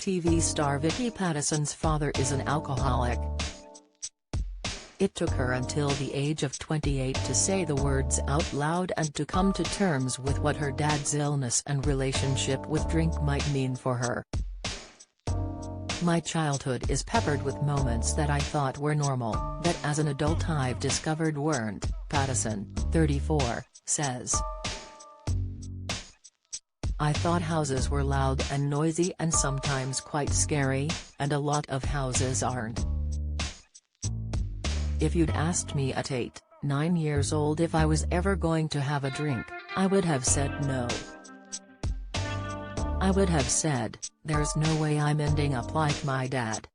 TV star Vicky Pattison's father is an alcoholic. It took her until the age of 28 to say the words out loud and to come to terms with what her dad's illness and relationship with drink might mean for her. "My childhood is peppered with moments that I thought were normal, that as an adult I've discovered weren't," Pattison, 34, says. "I thought houses were loud and noisy and sometimes quite scary, and a lot of houses aren't. If you'd asked me at 8, 9 years old if I was ever going to have a drink, I would have said no. I would have said, there's no way I'm ending up like my dad.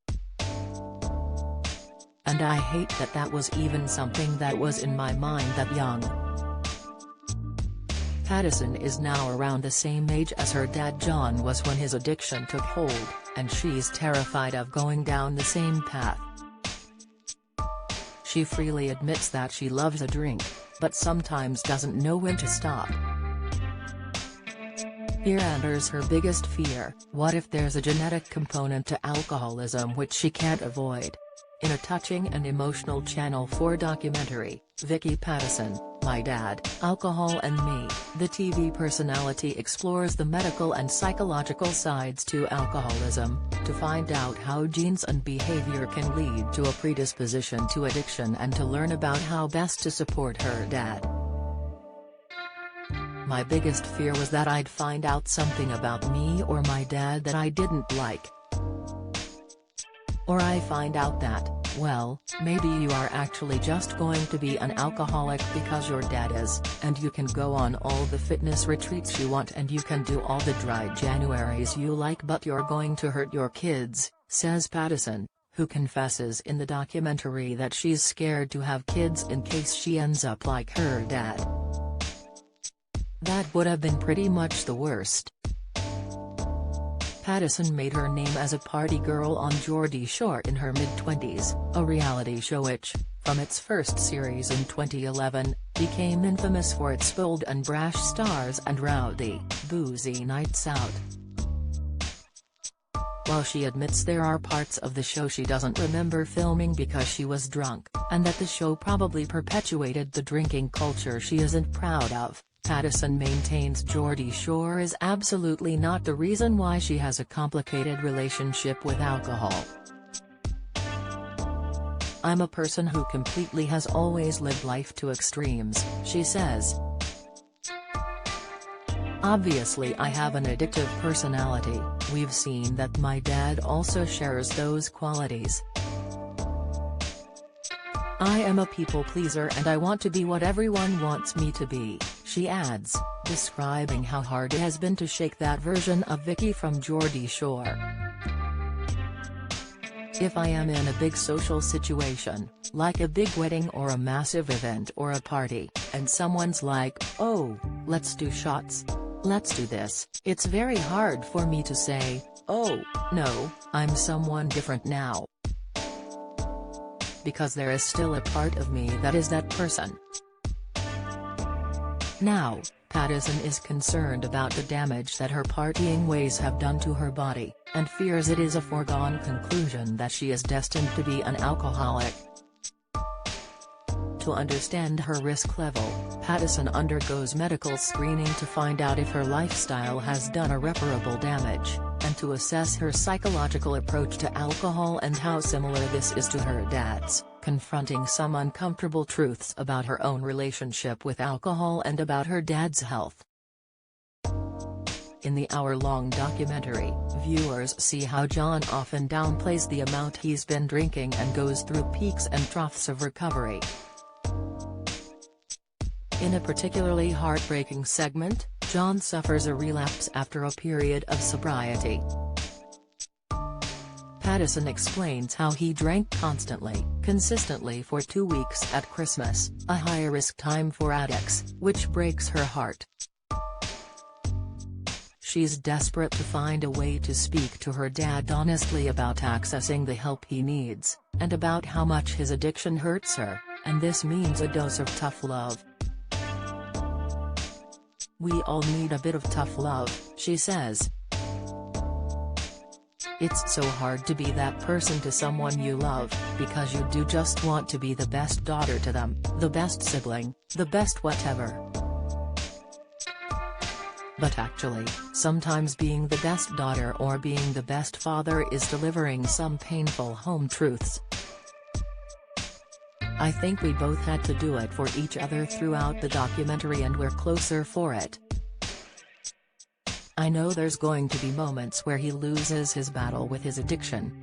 And I hate that that was even something that was in my mind that young." Pattison is now around the same age as her dad John was when his addiction took hold, and she's terrified of going down the same path. She freely admits that she loves a drink, but sometimes doesn't know when to stop. Here enters her biggest fear: what if there's a genetic component to alcoholism which she can't avoid? In a touching and emotional Channel 4 documentary, Vicky Pattison, My Dad, Alcohol and Me, the TV personality explores the medical and psychological sides to alcoholism, to find out how genes and behavior can lead to a predisposition to addiction and to learn about how best to support her dad. "My biggest fear was that I'd find out something about me or my dad that I didn't like. Or I find out that, well, maybe you are actually just going to be an alcoholic because your dad is, and you can go on all the fitness retreats you want and you can do all the dry Januaries you like, but you're going to hurt your kids," says Pattison, who confesses in the documentary that she's scared to have kids in case she ends up like her dad. "That would have been pretty much the worst." Pattison made her name as a party girl on Geordie Shore in her mid-20s, a reality show which, from its first series in 2011, became infamous for its bold and brash stars and rowdy, boozy nights out. While she admits there are parts of the show she doesn't remember filming because she was drunk, and that the show probably perpetuated the drinking culture she isn't proud of, Pattison maintains Geordie Shore is absolutely not the reason why she has a complicated relationship with alcohol. "I'm a person who completely has always lived life to extremes," she says. "Obviously I have an addictive personality, we've seen that my dad also shares those qualities. I am a people pleaser and I want to be what everyone wants me to be," she adds, describing how hard it has been to shake that version of Vicky from Geordie Shore. "If I am in a big social situation, like a big wedding or a massive event or a party, and someone's like, 'Oh, let's do shots. Let's do this,' it's very hard for me to say, 'Oh, no, I'm someone different now.' Because there is still a part of me that is that person." Now, Pattison is concerned about the damage that her partying ways have done to her body, and fears it is a foregone conclusion that she is destined to be an alcoholic. To understand her risk level, Pattison undergoes medical screening to find out if her lifestyle has done irreparable damage, and to assess her psychological approach to alcohol and how similar this is to her dad's, confronting some uncomfortable truths about her own relationship with alcohol and about her dad's health. In the hour-long documentary, viewers see how John often downplays the amount he's been drinking and goes through peaks and troughs of recovery. In a particularly heartbreaking segment, John suffers a relapse after a period of sobriety. Pattison explains how he drank constantly, consistently for 2 weeks at Christmas, a high-risk time for addicts, which breaks her heart. She's desperate to find a way to speak to her dad honestly about accessing the help he needs, and about how much his addiction hurts her, and this means a dose of tough love. "We all need a bit of tough love," she says. It's so hard to be that person to someone you love, because you do just want to be the best daughter to them, the best sibling, the best whatever. But actually, sometimes being the best daughter or being the best father is delivering some painful home truths. I think we both had to do it for each other throughout the documentary, and we're closer for it. I know there's going to be moments where he loses his battle with his addiction.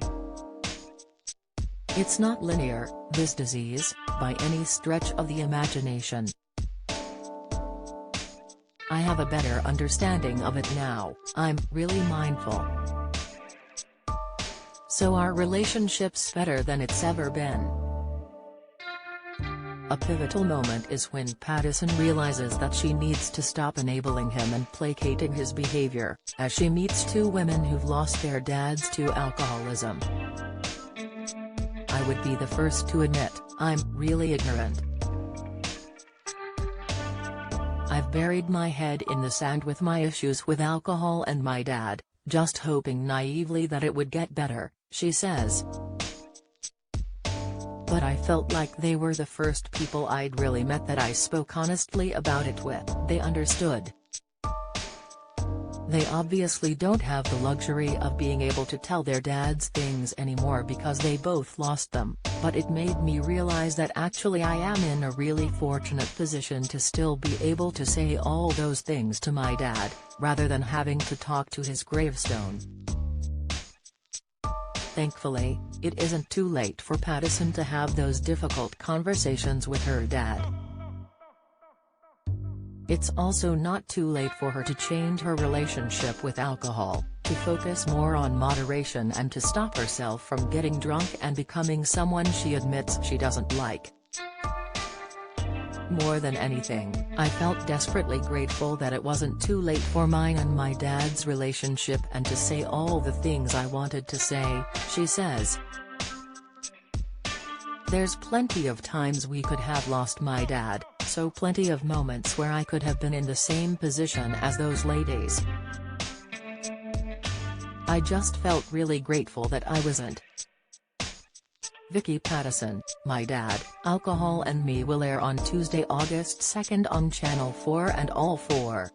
It's not linear, this disease, by any stretch of the imagination. I have a better understanding of it now, I'm really mindful. So our relationship's better than it's ever been. A pivotal moment is when Pattison realizes that she needs to stop enabling him and placating his behavior, as she meets two women who've lost their dads to alcoholism. I would be the first to admit, I'm really ignorant. I've buried my head in the sand with my issues with alcohol and my dad, just hoping naively that it would get better, she says. But I felt like they were the first people I'd really met that I spoke honestly about it with. They understood. They obviously don't have the luxury of being able to tell their dads things anymore because they both lost them, but it made me realize that actually I am in a really fortunate position to still be able to say all those things to my dad, rather than having to talk to his gravestone. Thankfully, it isn't too late for Pattison to have those difficult conversations with her dad. It's also not too late for her to change her relationship with alcohol, to focus more on moderation and to stop herself from getting drunk and becoming someone she admits she doesn't like. More than anything, I felt desperately grateful that it wasn't too late for mine and my dad's relationship and to say all the things I wanted to say, she says. There's plenty of times we could have lost my dad, so plenty of moments where I could have been in the same position as those ladies. I just felt really grateful that I wasn't. Vicky Pattison, My Dad, Alcohol and Me will air on Tuesday, August 2nd on Channel 4 and All 4.